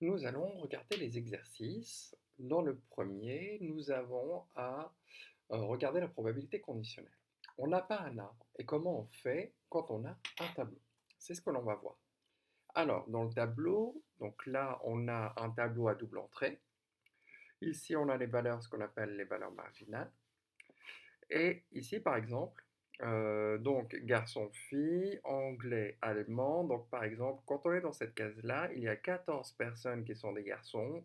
Nous allons regarder les exercices. Dans le premier, nous avons à regarder la probabilité conditionnelle. On n'a pas un arbre. Et comment on fait quand on a un tableau? C'est ce que l'on va voir. Alors, dans le tableau, donc là, on a un tableau à double entrée. Ici, on a les valeurs, ce qu'on appelle les valeurs marginales. Et ici, par exemple, donc garçon-fille, anglais, allemand. Donc, par exemple, quand on est dans cette case-là, il y a 14 personnes qui sont des garçons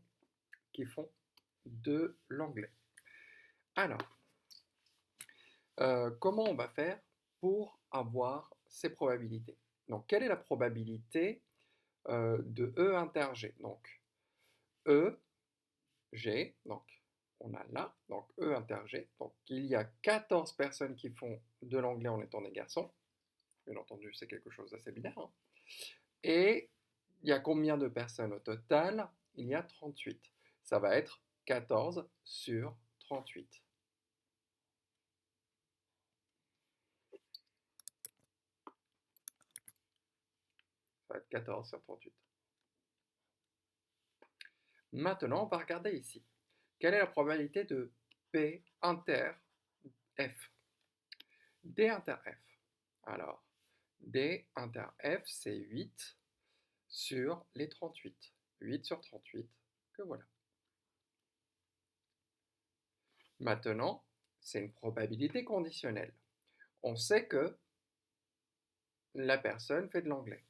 qui font de l'anglais. Alors, comment on va faire pour avoir ces probabilités? Donc, quelle est la probabilité de E inter G? Donc, E, G, donc on a là, donc E inter G. Donc, il y a 14 personnes qui font de l'anglais en étant des garçons. Bien entendu, c'est quelque chose d'assez binaire, hein. Et il y a combien de personnes au total? Il y a 38. Ça va être 14 sur 38. Ça va être 14 sur 38. Maintenant, on va regarder ici. Quelle est la probabilité de P inter F? D inter F. Alors, D inter F, c'est 8 sur les 38. 8 sur 38, que voilà. Maintenant, c'est une probabilité conditionnelle. On sait que la personne fait de l'anglais.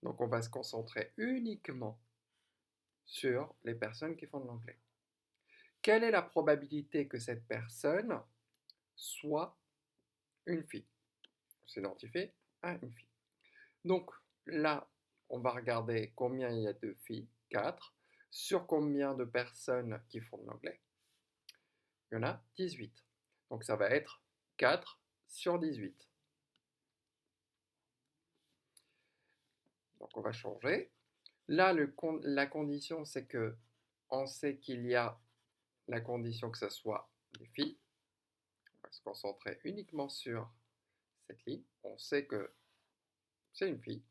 Donc, on va se concentrer uniquement sur les personnes qui font de l'anglais. Quelle est la probabilité que cette personne soit une fille? On s'identifie à une fille. Donc là, on va regarder combien il y a de filles, 4, sur combien de personnes qui font de l'anglais. Il y en a 18. Donc ça va être 4 sur 18. Donc on va changer. Là, la condition, c'est que on sait qu'il y a la condition que ce soit des filles. On va se concentrer uniquement sur cette ligne. On sait que c'est une fille.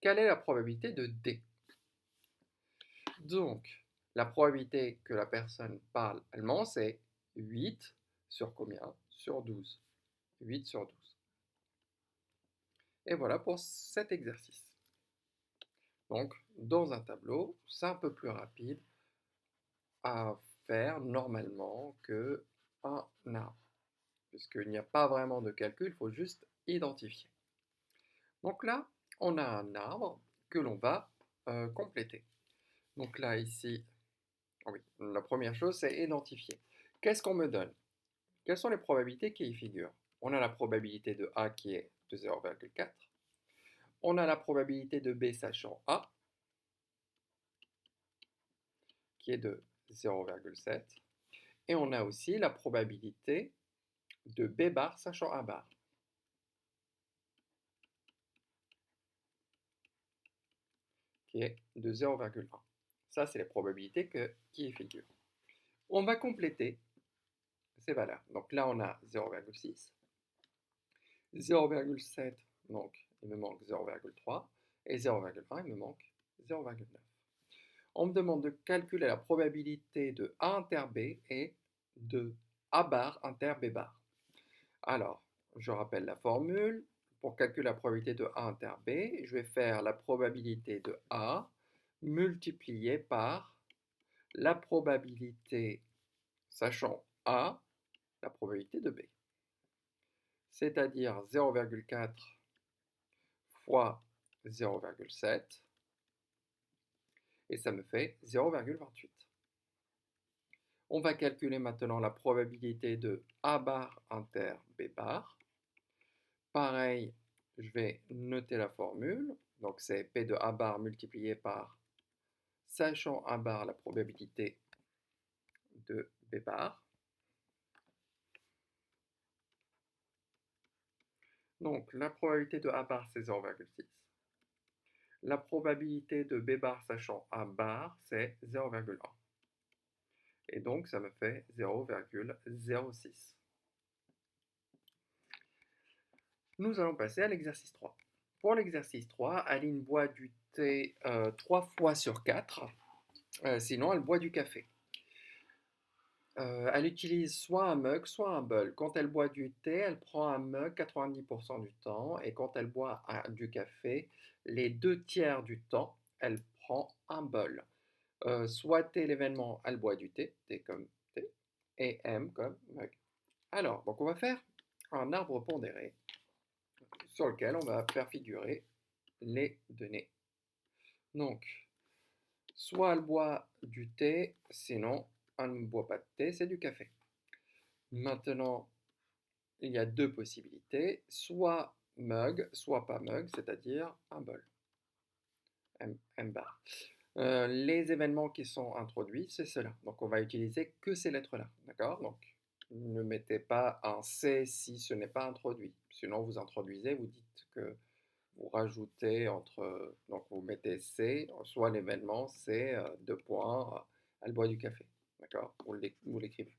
Quelle est la probabilité de D? Donc, la probabilité que la personne parle allemand, c'est 8 sur combien? Sur 12. 8 sur 12. Et voilà pour cet exercice. Donc, dans un tableau, c'est un peu plus rapide à faire normalement qu'un arbre, puisqu'il n'y a pas vraiment de calcul, il faut juste identifier. Donc là, on a un arbre que l'on va compléter. Donc là, ici, oui, la première chose, c'est identifier. Qu'est-ce qu'on me donne? Quelles sont les probabilités qui y figurent? On a la probabilité de A qui est de 0,4. On a la probabilité de B sachant A qui est de 0,7. Et on a aussi la probabilité de B bar sachant A bar qui est de 0,1. Ça, c'est les probabilités qui y figurent. On va compléter ces valeurs. Donc là, on a 0,6, 0,7, donc il me manque 0,3, et 0,1, il me manque 0,9. On me demande de calculer la probabilité de A inter B et de A bar inter B bar. Alors, je rappelle la formule. Pour calculer la probabilité de A inter B, je vais faire la probabilité de A multipliée par la probabilité, sachant A, la probabilité de B. C'est-à-dire 0,4 fois 0,7, et ça me fait 0,28. On va calculer maintenant la probabilité de A bar inter B bar. Pareil, je vais noter la formule. Donc c'est P de A bar multiplié par, sachant A bar, la probabilité de B bar. Donc la probabilité de A bar, c'est 0,6. La probabilité de B bar sachant A bar, c'est 0,1. Et donc ça me fait 0,06. Nous allons passer à l'exercice 3. Pour l'exercice 3, Aline boit du thé 3 fois sur 4, sinon elle boit du café. Elle utilise soit un mug, soit un bol. Quand elle boit du thé, elle prend un mug 90% du temps, et quand elle boit du café, les 2 tiers du temps, elle prend un bol. Soit T l'événement, elle boit du thé, T comme thé, et M comme mug. Alors, donc on va faire un arbre pondéré sur lequel on va faire figurer les données. Donc, soit elle boit du thé, sinon elle ne boit pas de thé, c'est du café. Maintenant, il y a deux possibilités, soit mug, soit pas mug, c'est-à-dire un bol, M bar. Les événements qui sont introduits, c'est cela. Donc on va utiliser que ces lettres-là, d'accord? Donc ne mettez pas un C si ce n'est pas introduit. Sinon vous introduisez, vous dites que vous rajoutez entre, donc vous mettez C, soit l'événement C, 2 points, elle boit du café, d'accord? Vous l'écrivez.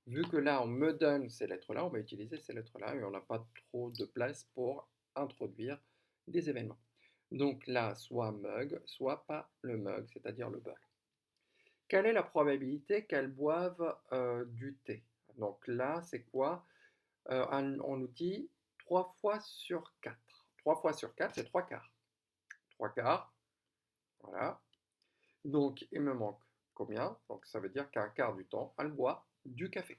Vu que là, on me donne ces lettres-là, on va utiliser ces lettres-là et on n'a pas trop de place pour introduire des événements. Donc là, soit mug, soit pas le mug, c'est-à-dire le bol. Quelle est la probabilité qu'elles boivent du thé? Donc là, c'est quoi? On nous dit 3 fois sur 4. 3 fois sur 4, c'est 3 quarts. 3 quarts, voilà. Donc, il me manque combien? Donc, ça veut dire qu'un quart du temps, elle boit du café.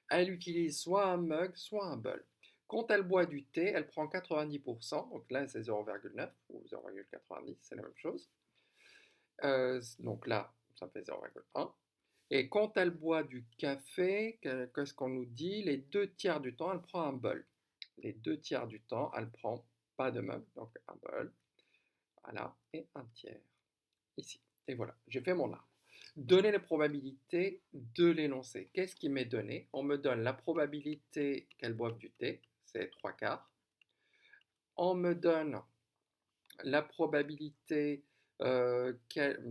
Elle utilise soit un mug, soit un bol. Quand elle boit du thé, elle prend 90%, donc là c'est 0,9 ou 0,90, c'est la même chose. Donc là, ça fait 0,1. Et quand elle boit du café, qu'est-ce qu'on nous dit? Les 2 tiers du temps, elle prend un bol. Les 2 tiers du temps, elle prend pas de mug, donc un bol. Voilà, et un tiers ici. Et voilà, j'ai fait mon arbre. Donner les probabilités de l'énoncé. Qu'est-ce qui m'est donné? On me donne la probabilité qu'elle boive du thé, c'est 3 quarts. On me donne la probabilité,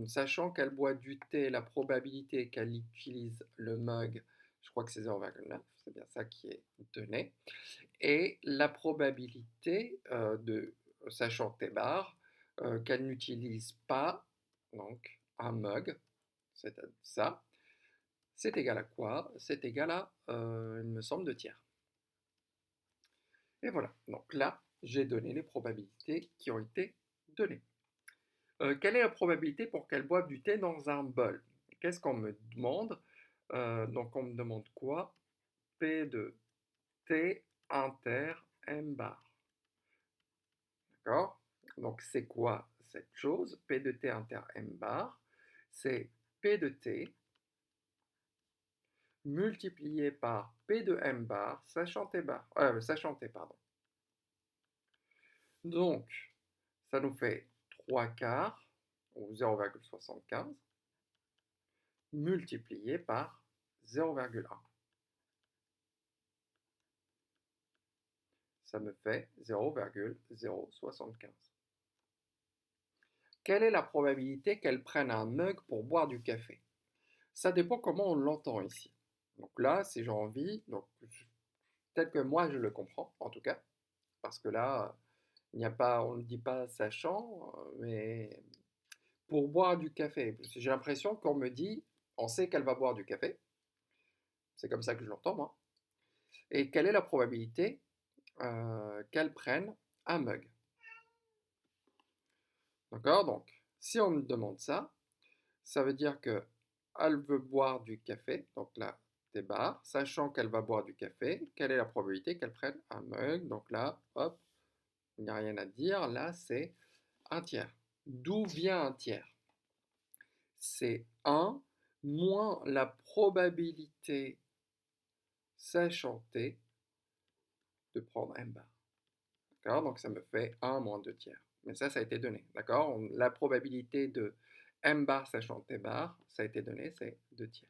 sachant qu'elle boit du thé, la probabilité qu'elle utilise le mug, je crois que c'est 0,9, c'est bien ça qui est donné. Et la probabilité sachant T bar, qu'elle n'utilise pas donc un mug, c'est ça, c'est égal à quoi? C'est égal à, il me semble, 2 tiers. Et voilà, donc là, j'ai donné les probabilités qui ont été données. Quelle est la probabilité pour qu'elle boive du thé dans un bol? Qu'est-ce qu'on me demande? Donc on me demande quoi? P de T inter M bar. D'accord? Donc c'est quoi cette chose? P de T inter M bar, c'est P de T multiplié par P de M bar, sachant T bar, sachant T, pardon. Donc, ça nous fait 3 quarts, ou 0,75, multiplié par 0,1. Ça me fait 0,075. Quelle est la probabilité qu'elle prenne un mug pour boire du café? Ça dépend comment on l'entend ici. Donc là, si j'ai envie, donc tel que moi je le comprends, en tout cas, parce que là, il n'y a pas, on ne dit pas sachant, mais pour boire du café, j'ai l'impression qu'on me dit, on sait qu'elle va boire du café, c'est comme ça que je l'entends moi, et quelle est la probabilité qu'elle prenne un mug? D'accord? Donc, si on me demande ça, ça veut dire que elle veut boire du café, donc là, T bar, sachant qu'elle va boire du café, quelle est la probabilité qu'elle prenne un mug? Donc là, hop, il n'y a rien à dire, là, c'est un tiers. D'où vient un tiers? C'est 1 moins la probabilité, sachant T, de prendre M bar. D'accord? Donc ça me fait 1 moins 2 tiers. Mais ça a été donné. D'accord? La probabilité de M bar sachant T bar, ça a été donné, c'est 2 tiers.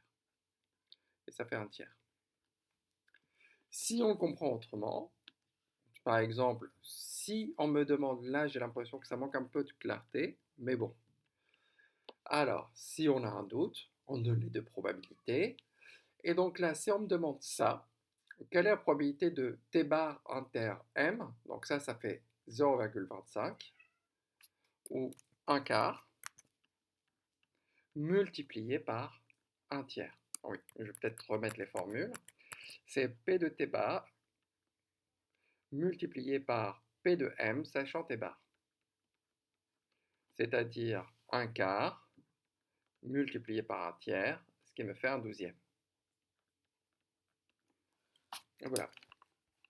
Et ça fait un tiers. Si on comprend autrement, par exemple, si on me demande, là j'ai l'impression que ça manque un peu de clarté, mais bon. Alors, si on a un doute, on donne les deux probabilités. Et donc là, si on me demande ça, quelle est la probabilité de T bar inter M? Donc ça fait 0,25 ou 1/4 multiplié par 1/3. Oui, je vais peut-être remettre les formules. C'est P de T bar multiplié par P de M sachant T bar. C'est-à-dire 1/4 multiplié par 1/3, ce qui me fait un 12e. Et voilà.